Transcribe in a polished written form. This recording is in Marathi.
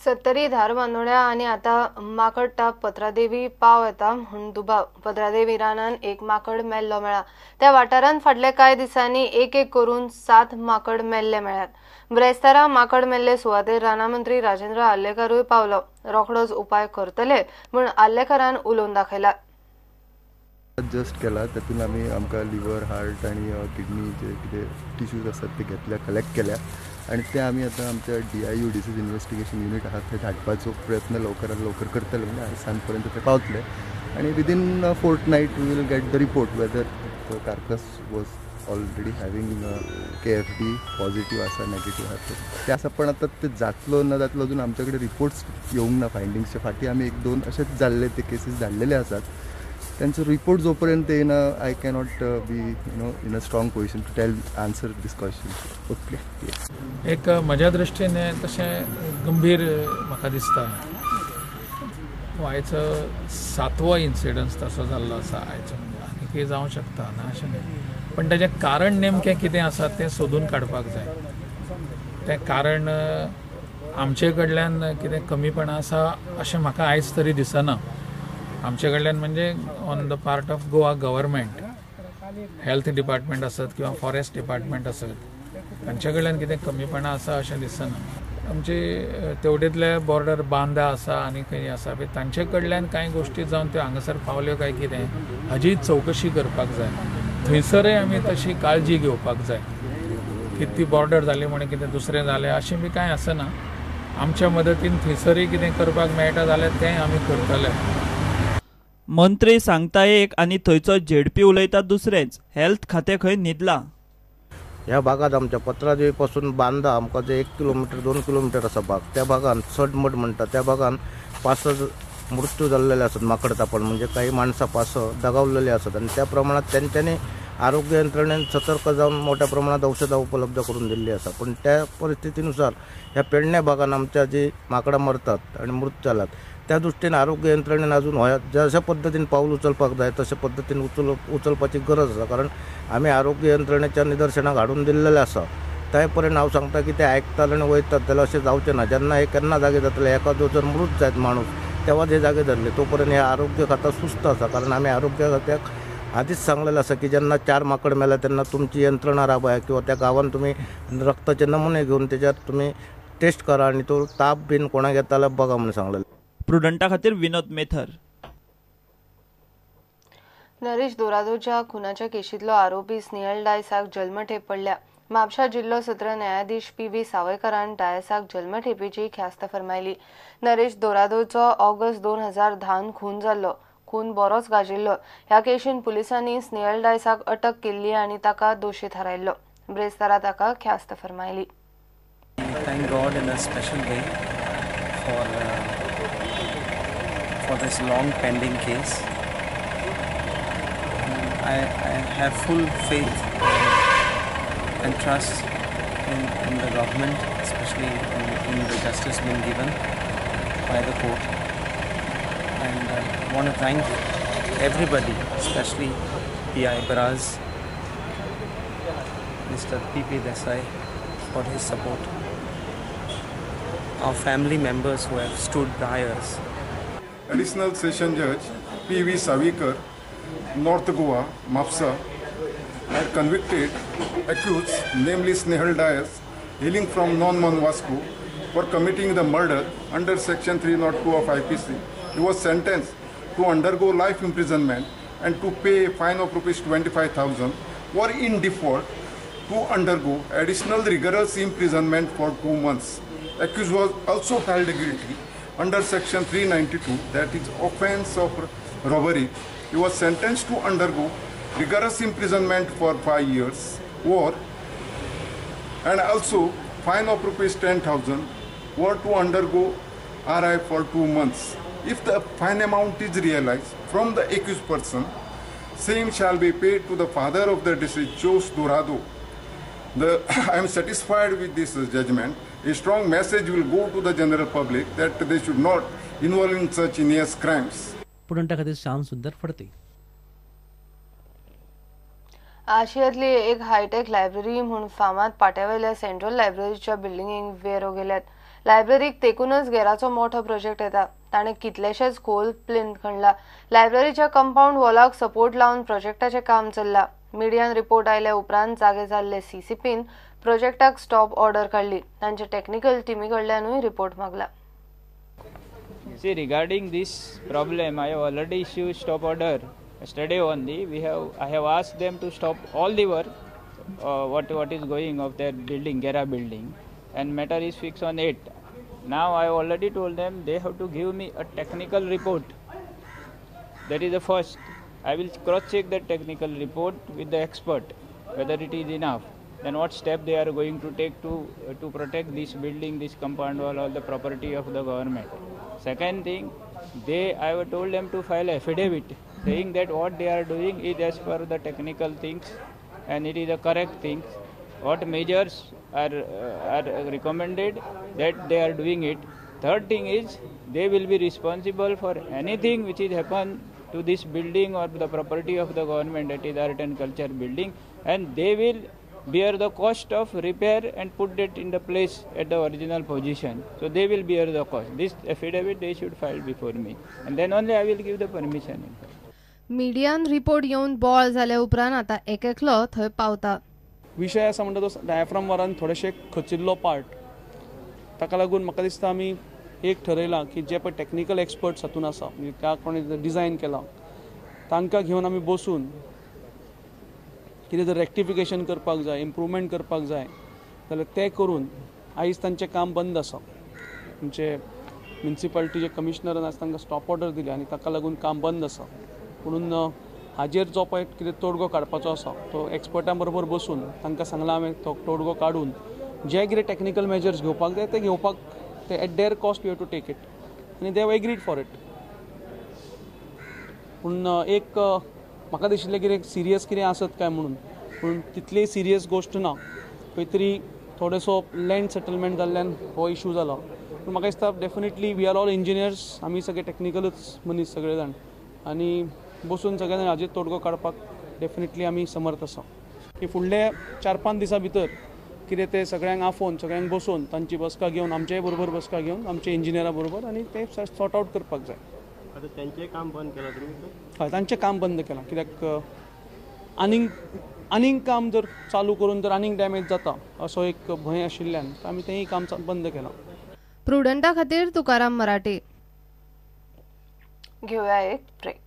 सत्तरी धार बांदोड्या आणि आता माकड टाप पत्रादेवी पाव येता म्हूण दुबाव पत्रादेवी रानान एक माकड मेल्लो मेळ्ळा। त्या वाठारांत फाटल्या कांय दिसांनी एक करून 7 माकड मेल्ले मेळ्ळ्यात। ब्रेस्तारा माकड मेल्ले सुवातेर रानामंत्री राजेंद्र आर्लेकरूय पावलो। रोखडोच उपाय करतले म्हूण आर्लेकरान उलोवन दाखयला। जस्ट केला तातूंत आमी आमकां लिवर हार्ट आनी किडनी जे कितें टिश्यूज आसात ते घेतल्या कलेक्ट केल्या आणि ते आमी आतां आमच्या DIU डिसीज इन्व्हेस्टिगेशन युनिट आहा थंय धाडपाचो प्रयत्न लवकरात लवकर करतले। म्हणजे आज सांज पर्यंत ते पावतले आणि within fortnight we will get the report whether the carcass was already having KFD positive आसा नेगेटिव्ह आसा ते आसा, पण आता ते जातलो न जातलो अजून आमच्याकडे रिपोर्ट्स येवंक ना। फायंडिंग्सच्या फाटी आमी 1-2 असेच जाल्ले ते केसीस धाडलेले आसात। त्यांचा रिपोर्ट जोपर्यंत येना I cannot be in a strong position to tell answer this question. Okay, एक म्हज्या दृश्टीने तशें गंभीर म्हाका दिसता आयचो 7वो इन्सिडन्स तसो जाल्लो आसा आयचो, आनीकय जावं शकता ना अशें न्ही, पण ताचें कारण नेमकें कितें आसा तें सोदून काडपाक जाय। तें कारण आमचे कडल्यान कितें कमीपणां आसा अशें म्हाका आयज तरी दिसना। आमचे कडल्यान म्हणजे on the part of Goa government, health department आसत किंवा फॉरेस्ट डिपार्टमेंट आसत, तांचे कडल्यान कितें कमीपणां आसा अशें दिसना। आमचे तेवढेतले बॉर्डर बांदा आसा आनी खंय आसा पळय तांचे कडल्यान कांय गोश्टी जावन त्यो हांगासर पावल्यो काय कितें हाजी चवकशी करपाक जाय। थंयसरय आमी तशी काळजी घेवपाक जाय की ती बॉर्डर जाली म्हणून कितें दुसरें जालें अशें बी कांय आसना। आमच्या मदतीन थंयसरय कितें करपाक मेळटा जाल्यार तें आमी करतले। मंत्री सांगता एक आणि थंयचो झेडपी उलयता दुसरेंच। हेल्थ खातें खंय न्हिदलां। ह्या भागात आमच्या पत्रादेवी पासून बांदा आमकां जे 1 किलोमीटर 2 किलोमीटर आसा भाग, त्या भागात सडमड म्हणटा त्या भागात 5 मृत्यू जाल्लेले आसात माकड तापण। म्हणजे काही माणसां 5 दगावलेले आसात आणि त्या प्रमाणात त्यांच्यानी आरोग्य यंत्रणेन सतर्क जावन मोठ्या प्रमाणात औषधां उपलब्ध करून दिल्ली आसा। पण त्या परिस्थितीनुसार ह्या पेडण्या भागात आमच्या जी माकडां मरतात आणि मृत जातात त्या दृष्टीने आरोग्य यंत्रणेन अजून जशा पद्धतीने पाऊल उचलपाक जाय तशा पद्धतीने उचलपाची गरज आसा। कारण आमी आरोग्य यंत्रणेच्या निदर्शनाक हाडून दिल्लेले आसा। त्या पर्यंत हांव सांगता की ते आयकतात आणि वयतात जाल्यार अशें जावचें ना। जेन्ना हे केन्ना जागे जातले, एखादो जर मृत जायत माणूस तेव्हा हे जागे धरले, तोपर्यंत हे आरोग्य खाता सुस्त आसा। कारण आमी आरोग्य खात्याक आधीच सांगलेलें आसा की जेन्ना 4 माकड मेल्या तेन्ना तुमची यंत्रणा राबया किंवा त्या गांवांत तुम्ही रक्ताचे नमुने घेवन त्याच्यात तुम्ही टेस्ट करा आणि तो ताप बीन कोणाक येता जाल्यार बघा म्हणून सांगलेलें। प्रुडंटा खातीर विनोद मेथर। नरेश दोरादोच्या खुनाच्या केशींतलो आरोपी स्नेहल डायसाक जल्मठेप पडल्या। म्हापशा जिल्लो सत्र न्यायाधीश PV सावयकरान डायसाक जल्मठेपेची ख्यास्त फरमायली। नरेश दोरादोचो ऑगस्ट 2010 खून जाल्लो। खून बरोच गाजिल्लो। ह्या केशीन पुलिसांनी स्नेहल डायसाक अटक केल्ली आणि ताका दोशी थारायल्लो। ब्रेस्तारा ताका ख्यास्त फरमायली। Thank God in a special way for this long pending case. I have full faith and trust in the government, especially in the justice being given by the court. And I want to thank everybody, especially PI Baraz, Mr. PP Desai for his support. Our family members who have stood by us. Additional Session Judge PV Savikar, North Goa, Mapsa, had convicted accused, namely Snehal Dias, hailing from non-Manwasco, for committing the murder under Section 302 of IPC. He was sentenced to undergo life imprisonment and to pay a fine of ₹25,000, or in default to undergo additional rigorous imprisonment for 2 months. Accused was also held guilty under Section 392, that is offence of robbery. He was sentenced to undergo rigorous imprisonment for 5 years, and also fine of ₹10,000, or to undergo RI for 2 months. If the fine amount is realized from the accused person, same shall be paid to the father of the deceased, Jose Dorado. I am satisfied with this judgment. A strong message will go to the general public that they should not involve in such heinous crimes. पुढंटा खातीर श्याम सुंदर फडते। आशियांतली एक हायटेक लायब्ररी म्हणून फामाद पाट्यावयल्या सेंट्रल लायब्ररीच्या बिल्डिंगेक वेरो गेल्यात। लायब्ररीक तेकूनच गेराचो मोठो प्रोजेक्ट येता. ताणें कितलेशेच खोल प्लेन खणला. लायब्ररीच्या कंपाऊंड वॉलाक सपोर्ट लावन प्रोजेक्टाचें काम चल्ला. मिडियान रिपोर्ट आयल्या उपरांत जागे जाल्ले CCPन प्रोजेक्टाक स्टॉप ऑर्डर काडली. तांचे टेक्निकल टिमी कडल्यानूय report मागला. See, regarding this problem, I have already issued stop order yesterday only. I have asked them to stop all the work, what is going of their building, Gera building, and matter is fixed on 8. Now I have already told them they have to give me a technical report. That is the first. I will cross-check that technical report with the expert whether it is enough. Then what step they are going to take to protect this building, this compound wall, all the property of the government. Second thing, I have told them to file affidavit saying that what they are doing is as per the technical things and it is the correct things. What measures are recommended, that they are doing it. Third thing is they will be responsible for anything which is happened to this building or the property of the government, that is art and culture building, and they will bear the cost of repair and put it in the place at the original position. So they will bear the cost. This affidavit they should file before me, and then only I will give the permission. मिडियान रिपोर्ट येवन बॉल जाल्या उपरांत आता एकलो थंय पावता. विषय असा म्हणटा तो डायफ्राम वरान थोडेशे खचिल्लो पार्ट, ताका लागून म्हाका दिसता आमी एक ठरयलां की जे पळय टेक्निकल एक्सपर्ट्स हातून आसा, म्हणजे त्या कोणी डिझायन केला तांकां घेवन आमी बसून कितें जर रेक्टिफिकेशन करपाक जाय, इम्प्रूवमेंट करपाक जाय जाल्यार तें करून आयज तांचें काम बंद आसा. म्हणजे म्युनिसिपालिटीचे कमिशनरान आज तांकां स्टॉप ऑर्डर दिली आनी ताका लागून काम बंद आसा. म्हणून हाजेर जो पळय कितें तोडगो काडपाचो आसा तो एक्सपर्टां बरोबर बसून तांकां सांगला हांवें तो तोडगो काडून जे कितें टेक्निकल मेजर्स घेवपाक जाय ते घेवपाक, ते at their cost you have to take it, आनी they have agreed for it. पूण एक म्हाका दिशिल्लें कितें सिरियस कितें आसत काय म्हणून, पूण तितली सिरियस गोश्ट ना. खंय तरी थोडेसो लँड सेटलमेंट जाल्ल्यान हो इशू जालो. पूण म्हाका दिसता definitely we are all engineers, आमी सगळे टेक्निकलूच मनीस सगळे जाण, आनी बसून सगळे जाण हाजेर तोडगो काडपाक डेफिनेटली आमी समर्थ आसा. की फुडले 4-5 दिसां भितर कितें ते सगळ्यांक आफोवन सगळ्यांक बसून तांची बसका घेवन, आमचेय बरोबर बसका घेवन आमचे इंजिनियरां बरोबर, आनी ते सॉर्ट आउट करपाक जाय. आता त्यांचे काम बंद केलं तुम्ही? हय, तांचें काम बंद केलां. कित्याक आनीक काम जर चालू करून जर आनीक डॅमेज जाता असो एक भंय आशिल्ल्यान आमी तेंय काम बंद केलां. प्रुडंटा खातीर तुकाराम मराठे. घेऊया एक ब्रेक.